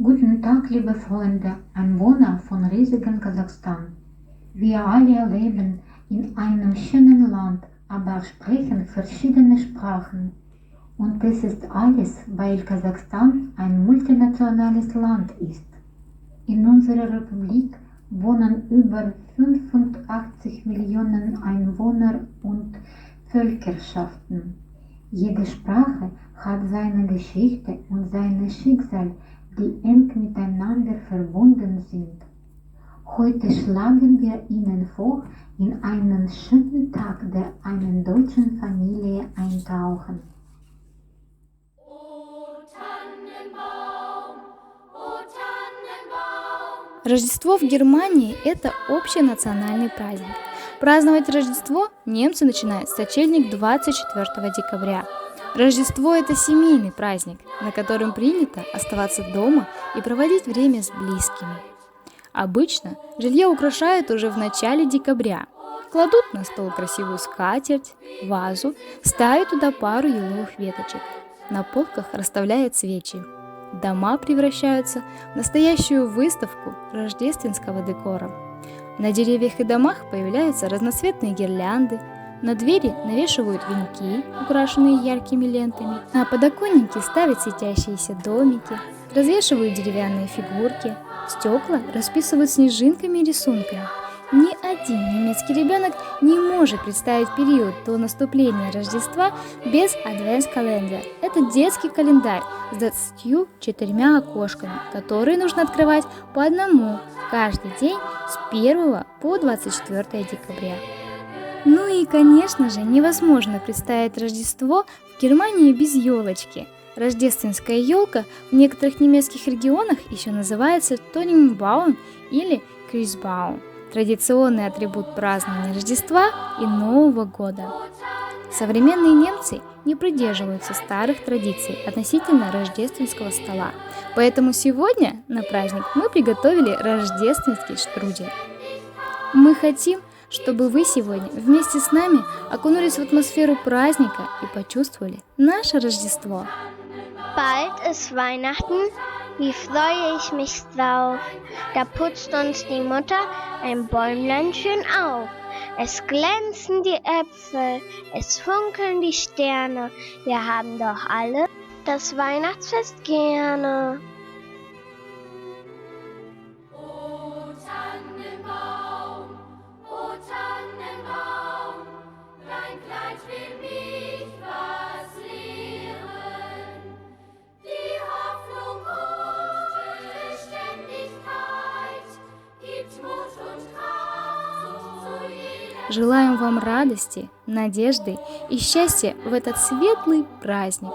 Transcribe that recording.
Guten Tag, liebe Freunde, Einwohner von riesigen Kasachstan. Wir alle leben in einem schönen Land, aber sprechen verschiedene Sprachen. Und das ist alles, weil Kasachstan ein multinationales Land ist. In unserer Republik wohnen über 85 Millionen Einwohner und Völkerschaften. Jede Sprache hat seine Geschichte und sein Schicksal, die eng miteinander verbunden sind. Heute schlagen wir Ihnen vor, in einen schönen Tag der einen deutschen Familie eintauchen. Рождество в Германии – это общенациональный праздник. Праздновать Рождество немцы начинают с сочельник 24 декабря. Рождество – это семейный праздник, на котором принято оставаться дома и проводить время с близкими. Обычно жилье украшают уже в начале декабря. Кладут на стол красивую скатерть, вазу, ставят туда пару еловых веточек. На полках расставляют свечи. Дома превращаются в настоящую выставку рождественского декора. На деревьях и домах появляются разноцветные гирлянды, на двери навешивают венки, украшенные яркими лентами, на подоконники ставят светящиеся домики, развешивают деревянные фигурки, стекла расписывают снежинками и рисунками. Ни один немецкий ребенок не может представить период до наступления Рождества без Adventskkalender. Это детский календарь с 24 окошками, которые нужно открывать по одному каждый день с 1 по 24 декабря. Ну и, конечно же, невозможно представить Рождество в Германии без елочки. Рождественская елка в некоторых немецких регионах еще называется Tannenbaum или Christbaum. Традиционный атрибут празднования Рождества и Нового года. Современные немцы не придерживаются старых традиций относительно рождественского стола, поэтому сегодня на праздник мы приготовили рождественский штрудель. Мы хотим, чтобы вы сегодня вместе с нами окунулись в атмосферу праздника и почувствовали наше Рождество. Bald ist Weihnachten, wie freue ich mich drauf. Da putzt uns die Mutter ein Bäumlein schön auf. Es glänzen die Äpfel, es funkeln die Sterne. Wir haben doch alle das Weihnachtsfest gerne. Желаем вам радости, надежды и счастья в этот светлый праздник.